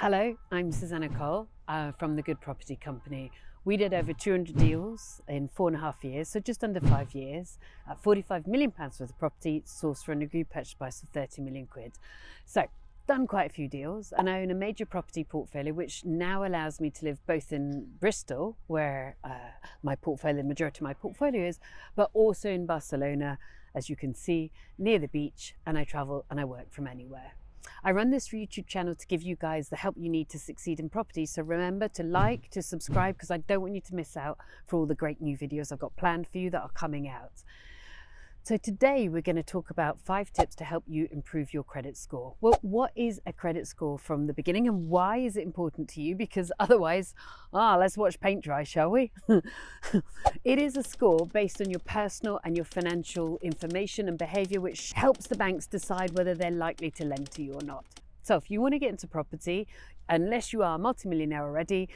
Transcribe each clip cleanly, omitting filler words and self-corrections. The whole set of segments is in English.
Hello, I'm Susannah from the Good Property Company. We did over 200 deals in 4.5 years, so just under 5 years, at £45 million worth of property sourced for an agreed purchase price of 30 million quid. So, done quite a few deals, and I own a major property portfolio which now allows me to live both in Bristol, where the majority of my portfolio is, but also in Barcelona, as you can see, near the beach, and I travel and I work from anywhere. I run this YouTube channel to give you guys the help you need to succeed in property. So remember to like, to subscribe, because I don't want you to miss out for all the great new videos I've got planned for you that are coming out. So today we're going to talk about 5 tips to help you improve your credit score. Well, what is a credit score from the beginning and why is it important to you? Because otherwise, let's watch paint dry, shall we? It is a score based on your personal and your financial information and behavior, which helps the banks decide whether they're likely to lend to you or not. So if you want to get into property, unless you are a multimillionaire already,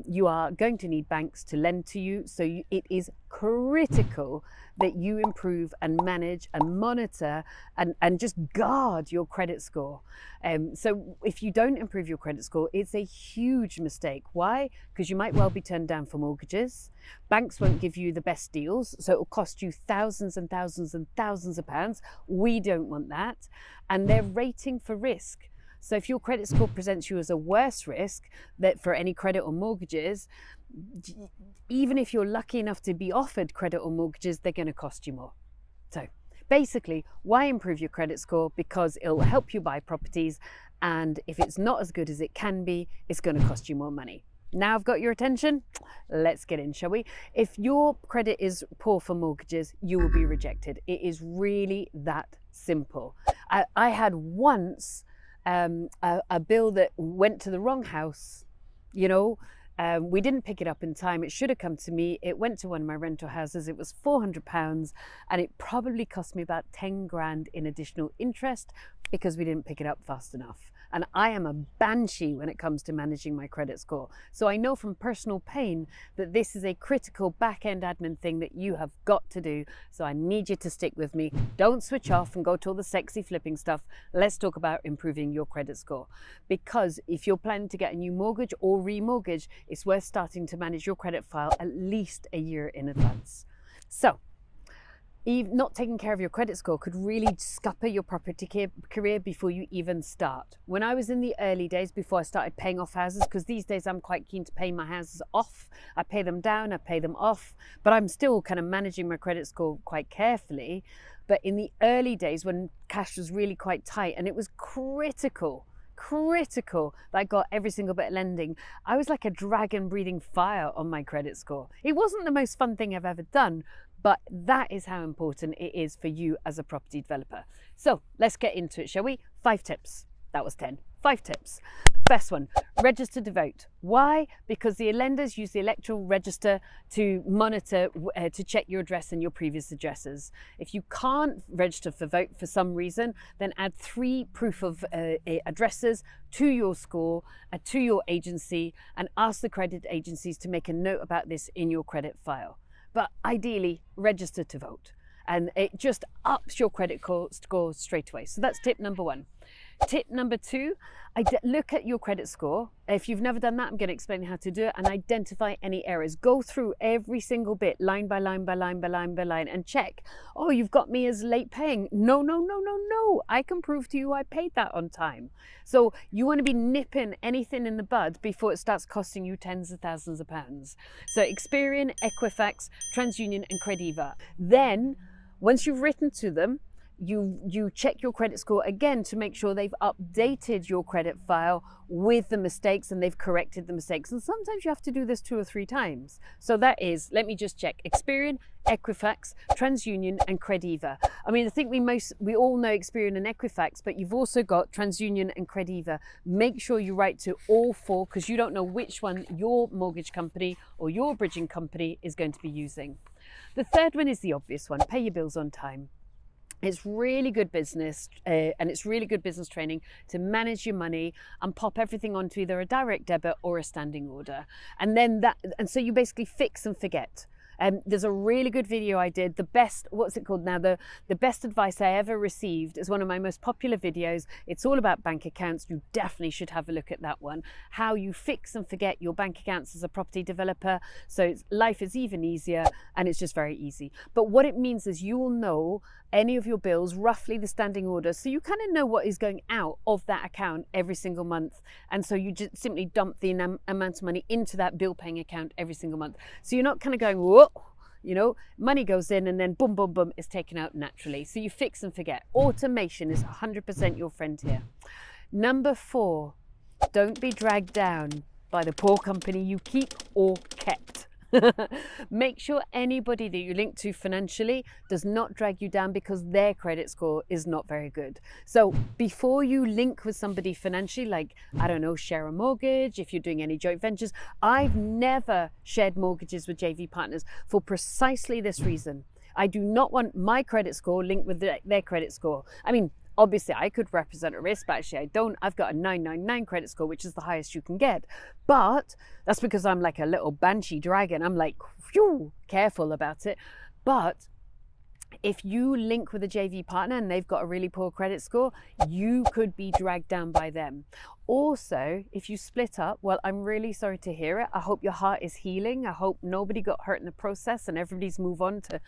you are going to need banks to lend to you. So it is critical that you improve and manage and monitor and just guard your credit score. So if you don't improve your credit score, it's a huge mistake. Why? Because you might well be turned down for mortgages. Banks won't give you the best deals, so it will cost you thousands and thousands and thousands of pounds. We don't want that. And they're rating for risk. So if your credit score presents you as a worse risk that for any credit or mortgages, even if you're lucky enough to be offered credit or mortgages, they're going to cost you more. So basically, why improve your credit score? Because it'll help you buy properties, and if it's not as good as it can be, it's going to cost you more money. Now I've got your attention, let's get in, shall we? If your credit is poor for mortgages, you will be rejected. It is really that simple. I had once a bill that went to the wrong house. We didn't pick it up in time. It should have come to me. It went to one of my rental houses. It was £400 and it probably cost me about 10 grand in additional interest because we didn't pick it up fast enough. And I am a banshee when it comes to managing my credit score. So I know from personal pain that this is a critical back-end admin thing that you have got to do. So I need you to stick with me. Don't switch off and go to all the sexy flipping stuff. Let's talk about improving your credit score. Because if you're planning to get a new mortgage or remortgage, it's worth starting to manage your credit file at least a year in advance. So, not taking care of your credit score could really scupper your property career before you even start. When I was in the early days, before I started paying off houses, because these days I'm quite keen to pay my houses off. I pay them down, I pay them off, but I'm still kind of managing my credit score quite carefully. But in the early days when cash was really quite tight and it was critical that I got every single bit of lending, I was like a dragon breathing fire on my credit score. It wasn't the most fun thing I've ever done, but that is how important it is for you as a property developer. So let's get into it, shall we? 5 tips. That was 10. 5 tips. First one, register to vote. Why? Because the lenders use the electoral register to monitor, to check your address and your previous addresses. If you can't register for vote for some reason, then add 3 proof of addresses to your score, to your agency, and ask the credit agencies to make a note about this in your credit file. But ideally, register to vote. And it just ups your credit score straight away. So that's tip number 1. Tip number 2, look at your credit score. If you've never done that, I'm going to explain how to do it, and identify any errors. Go through every single bit, line by line by line by line by line, and check. Oh, you've got me as late paying. No. I can prove to you I paid that on time. So you want to be nipping anything in the bud before it starts costing you tens of thousands of pounds. So Experian, Equifax, TransUnion and Crediva. Then, once you've written to them, you check your credit score again to make sure they've updated your credit file with the mistakes and they've corrected the mistakes. And sometimes you have to do this 2 or 3 times. So that is, let me just check, Experian, Equifax, TransUnion and Crediva. I mean, I think we all know Experian and Equifax, but you've also got TransUnion and Crediva. Make sure you write to all 4, because you don't know which one your mortgage company or your bridging company is going to be using. The third one is the obvious one, pay your bills on time. It's really good business and it's really good business training to manage your money and pop everything onto either a direct debit or a standing order. And so you basically fix and forget. There's a really good video I did, the best, what's it called now? The best advice I ever received is one of my most popular videos. It's all about bank accounts. You definitely should have a look at that one. How you fix and forget your bank accounts as a property developer. So life is even easier and it's just very easy. But what it means is you will know any of your bills, roughly the standing order. So you kind of know what is going out of that account every single month. And so you just simply dump the amount of money into that bill paying account every single month. So you're not kind of going, whoa, you know, money goes in and then boom, boom, boom, it's taken out naturally. So you fix and forget. Automation is 100% your friend here. Number 4, don't be dragged down by the poor company you keep or kept. Make sure anybody that you link to financially does not drag you down because their credit score is not very good. So before you link with somebody financially, like, I don't know, share a mortgage, if you're doing any joint ventures, I've never shared mortgages with JV partners for precisely this reason. I do not want my credit score linked with their credit score. I mean, obviously, I could represent a risk, but actually I don't. I've got a 999 credit score, which is the highest you can get. But that's because I'm like a little banshee dragon. I'm like, phew, careful about it. But if you link with a JV partner and they've got a really poor credit score, you could be dragged down by them. Also, if you split up, well, I'm really sorry to hear it. I hope your heart is healing. I hope nobody got hurt in the process and everybody's moved on to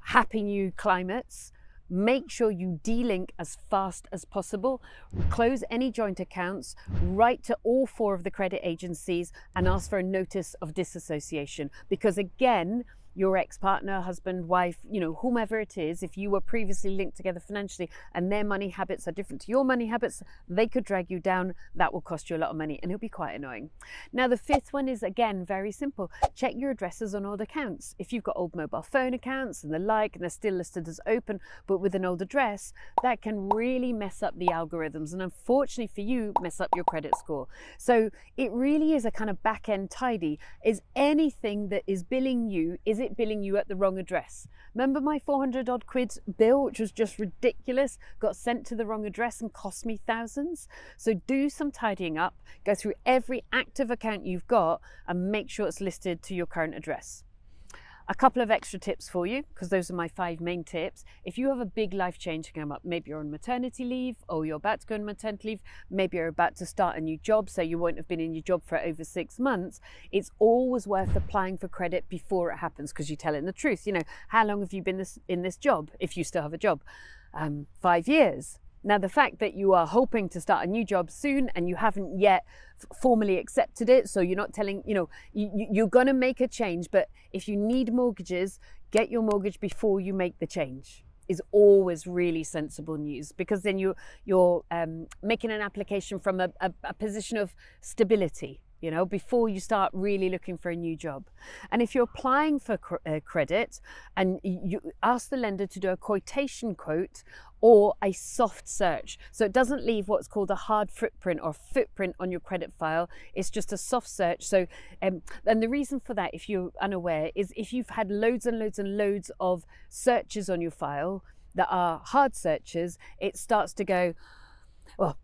happy new climates. Make sure you de-link as fast as possible, close any joint accounts, write to all 4 of the credit agencies and ask for a notice of disassociation. Because again, your ex-partner, husband, wife, you know, whomever it is, if you were previously linked together financially and their money habits are different to your money habits, they could drag you down. That will cost you a lot of money and it'll be quite annoying. Now, the 5th one is, again, very simple. Check your addresses on old accounts. If you've got old mobile phone accounts and the like, and they're still listed as open, but with an old address, that can really mess up the algorithms and unfortunately for you, mess up your credit score. So it really is a kind of back-end tidy. Is anything that is billing you, is it billing you at the wrong address? Remember my 400 odd quid bill, which was just ridiculous, got sent to the wrong address and cost me thousands? So do some tidying up, go through every active account you've got and make sure it's listed to your current address. A couple of extra tips for you, because those are my 5 main tips. If you have a big life change come up, maybe you're on maternity leave or you're about to go on maternity leave, maybe you're about to start a new job, so you won't have been in your job for over 6 months, it's always worth applying for credit before it happens because you're telling the truth. You know, how long have you been in this job, if you still have a job? 5 years. Now, the fact that you are hoping to start a new job soon and you haven't yet formally accepted it, so you're not telling, you know, you're going to make a change, but if you need mortgages, get your mortgage before you make the change is always really sensible news, because then you're making an application from a position of stability, you know, before you start really looking for a new job. And if you're applying for credit and you ask the lender to do a quotation quote or a soft search, so it doesn't leave what's called a hard footprint or footprint on your credit file, it's just a soft search. So and the reason for that, if you're unaware, is if you've had loads and loads and loads of searches on your file that are hard searches, it starts to go, well,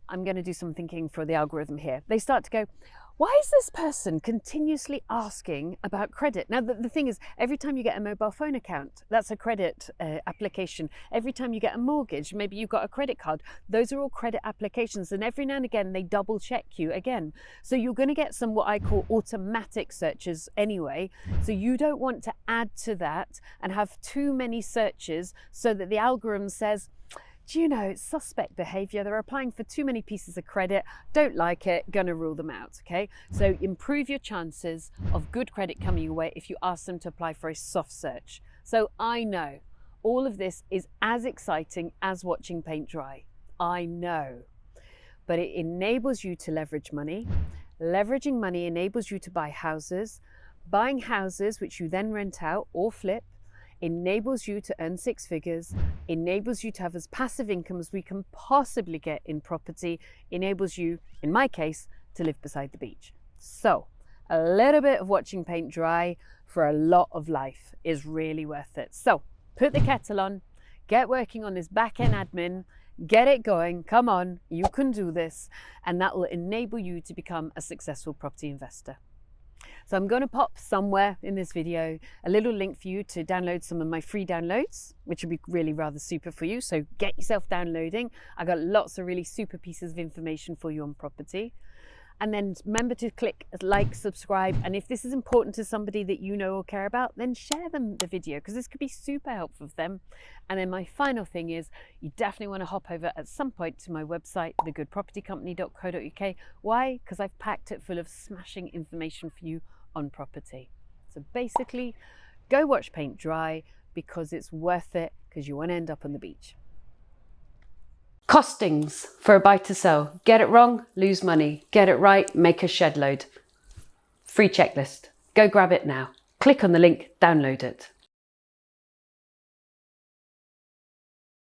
I'm going to do some thinking for the algorithm here. They start to go, why is this person continuously asking about credit? Now, the thing is, every time you get a mobile phone account, that's a credit application. Every time you get a mortgage, maybe you've got a credit card, those are all credit applications. And every now and again, they double check you again. So you're going to get some what I call automatic searches anyway. So you don't want to add to that and have too many searches so that the algorithm says, do you know, it's suspect behavior. They're applying for too many pieces of credit. Don't like it, gonna rule them out, okay? So improve your chances of good credit coming your way if you ask them to apply for a soft search. So I know all of this is as exciting as watching paint dry. I know, but it enables you to leverage money. Leveraging money enables you to buy houses. Buying houses, which you then rent out or flip, enables you to earn 6 figures, enables you to have as passive income as we can possibly get in property, enables you, in my case, to live beside the beach. So a little bit of watching paint dry for a lot of life is really worth it. So put the kettle on, get working on this back-end admin, get it going, come on, you can do this, and that will enable you to become a successful property investor. So I'm going to pop somewhere in this video a little link for you to download some of my free downloads, which will be really rather super for you. So get yourself downloading. I got lots of really super pieces of information for you on property. And then remember to click like, subscribe, and if this is important to somebody that you know or care about, then share them the video, because this could be super helpful for them. And then my final thing is, you definitely want to hop over at some point to my website, thegoodpropertycompany.co.uk. Why? Because I've packed it full of smashing information for you on property. So basically, go watch paint dry, because it's worth it, because you want to end up on the beach. Costings for a buy to sell. Get it wrong, lose money. Get it right, make a shed load. Free checklist. Go grab it now. Click on the link, download it.